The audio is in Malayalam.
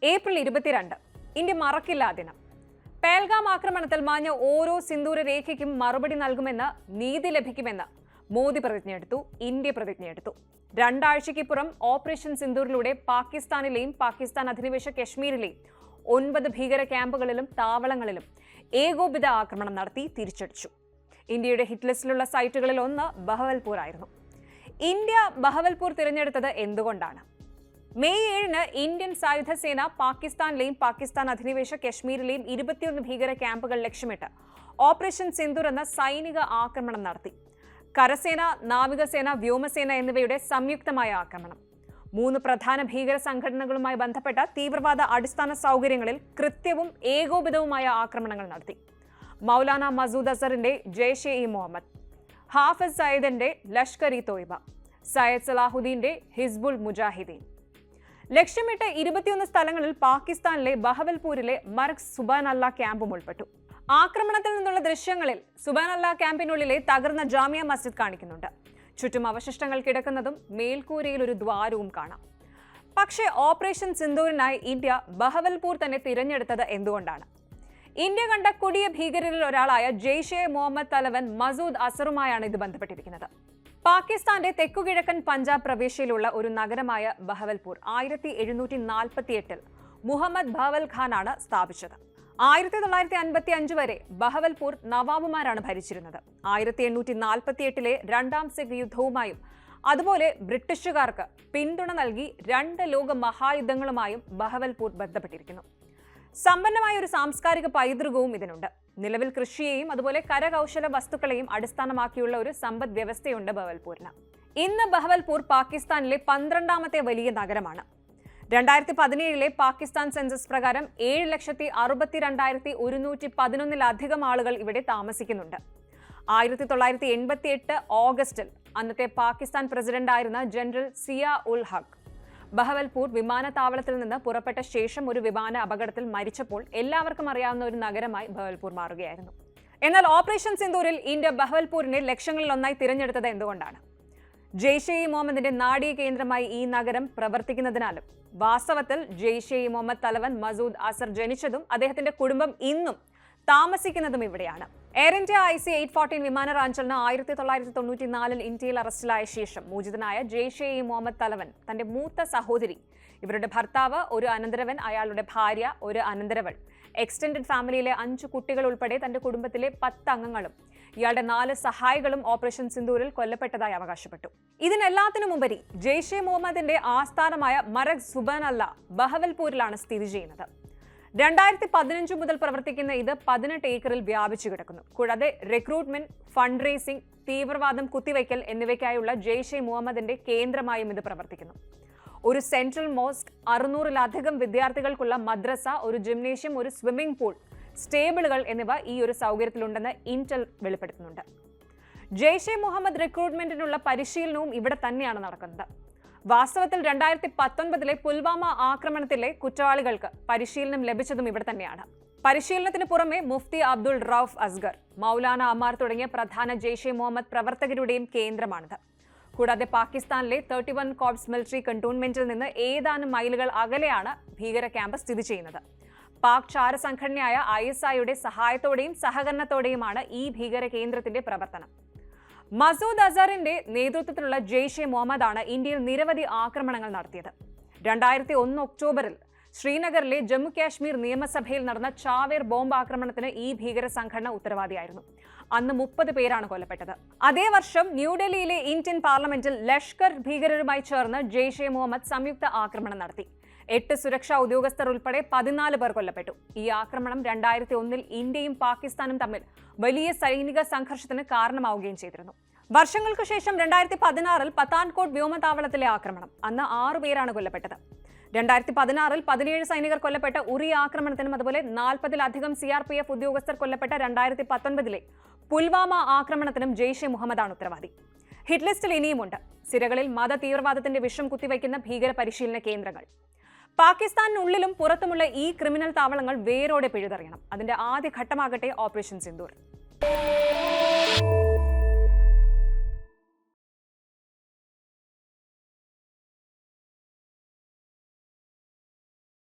ഏപ്രിൽ 22 ഇന്ത്യ മറക്കില്ല ദിനം. പേൽഗാം ആക്രമണത്തിൽ മാഞ്ഞ ഓരോ സിന്ദൂര രേഖയ്ക്കും മറുപടി നൽകുമെന്ന്, നീതി ലഭിക്കുമെന്ന് മോദി പ്രതിജ്ഞയെടുത്തു, ഇന്ത്യ പ്രതിജ്ഞയെടുത്തു. രണ്ടാഴ്ചയ്ക്കിപ്പുറം ഓപ്പറേഷൻ സിന്ദൂരിലൂടെ പാകിസ്ഥാനിലെയും പാകിസ്ഥാൻ അധിനിവേശ കശ്മീരിലെയും 9 ഭീകര ക്യാമ്പുകളിലും താവളങ്ങളിലും ഏകോപിത ആക്രമണം നടത്തി തിരിച്ചടിച്ചു. ഇന്ത്യയുടെ ഹിറ്റ് ലിസ്റ്റിലുള്ള സൈറ്റുകളിൽ ഒന്ന് ബഹവൽപൂർ ആയിരുന്നു. ഇന്ത്യ ബഹവൽപൂർ തിരഞ്ഞെടുത്തത് എന്തുകൊണ്ടാണ്? മെയ് 7 ഇന്ത്യൻ സായുധ സേന പാകിസ്ഥാനിലെയും പാകിസ്ഥാൻ അധിനിവേശ കശ്മീരിലെയും 21 ഭീകര ക്യാമ്പുകൾ ലക്ഷ്യമിട്ട് ഓപ്പറേഷൻ സിന്ദൂർ എന്ന സൈനിക ആക്രമണം നടത്തി. കരസേന, നാവികസേന, വ്യോമസേന എന്നിവയുടെ സംയുക്തമായ ആക്രമണം 3 പ്രധാന ഭീകര സംഘടനകളുമായി ബന്ധപ്പെട്ട തീവ്രവാദ അടിസ്ഥാന സൗകര്യങ്ങളിൽ കൃത്യവും ഏകോപിതവുമായ ആക്രമണങ്ങൾ നടത്തി. Maulana Masood അസറിന്റെ Jaish E Muhammad, Hafiz സയ്യിദിന്റെ Lashkar E Taiba, Sayyid സലാഹുദ്ദീന്റെ Hizbul Mujahideen. ലക്ഷ്യമിട്ട് 21 സ്ഥലങ്ങളിൽ പാകിസ്ഥാനിലെ ബഹവൽപൂരിലെ മർഗ് സുബാനല്ല ക്യാമ്പും ഉൾപ്പെട്ടു. ആക്രമണത്തിൽ നിന്നുള്ള ദൃശ്യങ്ങളിൽ സുബാനല്ല ക്യാമ്പിനുള്ളിലെ തകർന്ന ജാമിയ മസ്ജിദ് കാണിക്കുന്നുണ്ട്. ചുറ്റും അവശിഷ്ടങ്ങൾ കിടക്കുന്നതും മേൽക്കൂരയിൽ ഒരു ദ്വാരവും കാണാം. പക്ഷേ ഓപ്പറേഷൻ സിന്ദൂരിനായി ഇന്ത്യ ബഹവൽപൂർ തന്നെ തിരഞ്ഞെടുത്തത് എന്തുകൊണ്ടാണ്? ഇന്ത്യ കണ്ട കൊടിയ ഭീകരരിൽ ഒരാളായ ജെയ്ഷെ മുഹമ്മദ് തലവൻ മസൂദ് അസറുമായാണ് ഇത് ബന്ധപ്പെട്ടിരിക്കുന്നത്. പാകിസ്ഥാന്റെ തെക്കുകിഴക്കൻ പഞ്ചാബ് പ്രവിശ്യയിലുള്ള ഒരു നഗരമായ ബഹവൽപൂർ 1748 മുഹമ്മദ് ബഹവൽ ഖാനാണ് സ്ഥാപിച്ചത്. 1955 വരെ ബഹവൽപൂർ നവാബുമാരാണ് ഭരിച്ചിരുന്നത്. 1848 രണ്ടാം സിഖ് യുദ്ധവുമായും അതുപോലെ ബ്രിട്ടീഷുകാർക്ക് പിന്തുണ നൽകി 2 ലോക മഹായുദ്ധങ്ങളുമായും ബഹവൽപൂർ ബന്ധപ്പെട്ടിരിക്കുന്നു. സമ്പന്നമായ ഒരു സാംസ്കാരിക പൈതൃകവും ഇതിനുണ്ട്. നിലവിൽ കൃഷിയെയും അതുപോലെ കരകൗശല വസ്തുക്കളെയും അടിസ്ഥാനമാക്കിയുള്ള ഒരു സമ്പദ് വ്യവസ്ഥയുണ്ട് ബഹവൽപൂരിന്. ഇന്ന് ബഹവൽപൂർ പാകിസ്ഥാനിലെ 12ാമത്തെ വലിയ നഗരമാണ്. 2017 പാകിസ്ഥാൻ സെൻസസ് പ്രകാരം 7,62,111 ആളുകൾ ഇവിടെ താമസിക്കുന്നുണ്ട്. 1988 ഓഗസ്റ്റിൽ അന്നത്തെ പാകിസ്ഥാൻ പ്രസിഡന്റായിരുന്ന ജനറൽ സിയ ഉൽ ഹഖ് ബഹവൽപൂർ വിമാനത്താവളത്തിൽ നിന്ന് പുറപ്പെട്ട ശേഷം ഒരു വിമാന അപകടത്തിൽ മരിച്ചപ്പോൾ എല്ലാവർക്കും അറിയാവുന്ന ഒരു നഗരമായി ബഹവൽപൂർ മാറുകയായിരുന്നു. എന്നാൽ ഓപ്പറേഷൻ സിന്ദൂരിൽ ഇന്ത്യ ബഹവൽപൂരിനെ ലക്ഷ്യങ്ങളിലൊന്നായി തിരഞ്ഞെടുത്തത് എന്തുകൊണ്ടാണ്? ജെയ്ഷെ ഇ മുഹമ്മദിന്റെ നാടീയ കേന്ദ്രമായി ഈ നഗരം പ്രവർത്തിക്കുന്നതിനാലും വാസ്തവത്തിൽ ജെയ്ഷെ ഇ മുഹമ്മദ് തലവൻ മസൂദ് അസർ ജനിച്ചതും അദ്ദേഹത്തിന്റെ കുടുംബം ഇന്നും താമസിക്കുന്നതും ഇവിടെയാണ്. എയർ ഇന്ത്യ IC-814 വിമാന റാഞ്ചലിന് 1994 ഇന്ത്യയിൽ അറസ്റ്റിലായ ശേഷം മോചിതനായ ജെയ്ഷെ ഇ മുഹമ്മദ് തലവൻ തന്റെ മൂത്ത സഹോദരി, ഇവരുടെ ഭർത്താവ്, ഒരു അനന്തരവൻ, അയാളുടെ ഭാര്യ, ഒരു അനന്തരവൾ, എക്സ്റ്റൻഡഡ് ഫാമിലിയിലെ 5 കുട്ടികൾ ഉൾപ്പെടെ തന്റെ കുടുംബത്തിലെ 10 അംഗങ്ങളും ഇയാളുടെ 4 സഹായികളും ഓപ്പറേഷൻ സിന്ദൂരിൽ കൊല്ലപ്പെട്ടതായി അവകാശപ്പെട്ടു. ഇതിനെല്ലാത്തിനുമുപരി ജെയ്ഷെ മുഹമ്മദിന്റെ ആസ്ഥാനമായ മർഗ് സുബാനല്ല ബഹവൽപൂരിലാണ് സ്ഥിതി ചെയ്യുന്നത്. 2015 മുതൽ പ്രവർത്തിക്കുന്ന ഇത് 18 ഏക്കറിൽ വ്യാപിച്ചു കിടക്കുന്നു. കൂടാതെ റിക്രൂട്ട്മെന്റ്, ഫണ്ട് റേസിംഗ്, തീവ്രവാദം കുത്തിവയ്ക്കൽ എന്നിവയ്ക്കായുള്ള ജെയ്ഷെ മുഹമ്മദിന്റെ കേന്ദ്രമായും ഇത് പ്രവർത്തിക്കുന്നു. ഒരു സെൻട്രൽ മോസ്ക്, 600-ലധികം വിദ്യാർത്ഥികൾക്കുള്ള മദ്രസ, ഒരു ജിംനേഷ്യം, ഒരു സ്വിമ്മിംഗ് പൂൾ, സ്റ്റേബിളുകൾ എന്നിവ ഈ ഒരു സൗകര്യത്തിലുണ്ടെന്ന് ഇന്റൽ വെളിപ്പെടുത്തുന്നുണ്ട്. ജെയ്ഷെ മുഹമ്മദ് റിക്രൂട്ട്മെന്റിനുള്ള പരിശീലനവും ഇവിടെ തന്നെയാണ് നടക്കുന്നത്. വാസ്തവത്തിൽ 2019 പുൽവാമ ആക്രമണത്തിലെ കുറ്റവാളികൾക്ക് പരിശീലനം ലഭിച്ചതും ഇവിടെ തന്നെയാണ്. പരിശീലനത്തിന് പുറമെ മുഫ്തി അബ്ദുൾ റൌഫ് അസ്ഗർ, മൗലാന അമാർ തുടങ്ങിയ പ്രധാന ജെയ്ഷെ മുഹമ്മദ് പ്രവർത്തകരുടെയും കേന്ദ്രമാണിത്. കൂടാതെ പാകിസ്ഥാനിലെ 31 കോർപ്സ് മിലിറ്ററി കന്റോൺമെന്റിൽ നിന്ന് ഏതാനും മൈലുകൾ അകലെയാണ് ഭീകര ക്യാമ്പ് സ്ഥിതി ചെയ്യുന്നത്. പാക് ചാര സംഘടനയായ ISIയുടെ സഹായത്തോടെയും സഹകരണത്തോടെയുമാണ് ഈ ഭീകര കേന്ദ്രത്തിന്റെ പ്രവർത്തനം. മസൂദ് അസറിന്റെ നേതൃത്വത്തിലുള്ള ജെയ്ഷെ മുഹമ്മദാണ് ഇന്ത്യയിൽ നിരവധി ആക്രമണങ്ങൾ നടത്തിയത്. 2001 ഒക്ടോബറിൽ ശ്രീനഗറിലെ ജമ്മു കാശ്മീർ നിയമസഭയിൽ നടന്ന ചാവേർ ബോംബ് ആക്രമണത്തിന് ഈ ഭീകര സംഘടന ഉത്തരവാദിയായിരുന്നു. അന്ന് 30 പേരാണ് കൊല്ലപ്പെട്ടത്. അതേ വർഷം ന്യൂഡൽഹിയിലെ ഇന്ത്യൻ പാർലമെന്റിൽ ലഷ്കർ ഭീകരരുമായി ചേർന്ന് ജെയ്ഷെ മുഹമ്മദ് സംയുക്ത ആക്രമണം നടത്തി. 8 സുരക്ഷാ ഉദ്യോഗസ്ഥർ ഉൾപ്പെടെ 14 പേർ കൊല്ലപ്പെട്ടു. ഈ ആക്രമണം 2001 ഇന്ത്യയും പാകിസ്ഥാനും തമ്മിൽ വലിയ സൈനിക സംഘർഷത്തിന് കാരണമാവുകയും ചെയ്തിരുന്നു. വർഷങ്ങൾക്ക് ശേഷം 2016 പത്താൻകോട്ട് വ്യോമതാവളത്തിലെ ആക്രമണം, അന്ന് 6 പേരാണ് കൊല്ലപ്പെട്ടത്. 2016 17 സൈനികർ കൊല്ലപ്പെട്ട ഉറി ആക്രമണത്തിനും അതുപോലെ 40-ലധികം CRPF ഉദ്യോഗസ്ഥർ കൊല്ലപ്പെട്ട 2019 പുൽവാമ ആക്രമണത്തിനും ജെയ്ഷെ മുഹമ്മദാണ് ഉത്തരവാദി. ഹിറ്റ് ലിസ്റ്റിൽ ഇനിയുമുണ്ട് സിരകളിൽ മത തീവ്രവാദത്തിന്റെ വിഷം കുത്തിവയ്ക്കുന്ന ഭീകര പരിശീലന കേന്ദ്രങ്ങൾ. പാകിസ്ഥാനിനുള്ളിലും പുറത്തുമുള്ള ഈ ക്രിമിനൽ താവളങ്ങൾ വേരോടെ പിഴുതെറിയണം. അതിന്റെ ആദ്യ ഘട്ടമാകട്ടെ ഓപ്പറേഷൻ സിന്ദൂർ.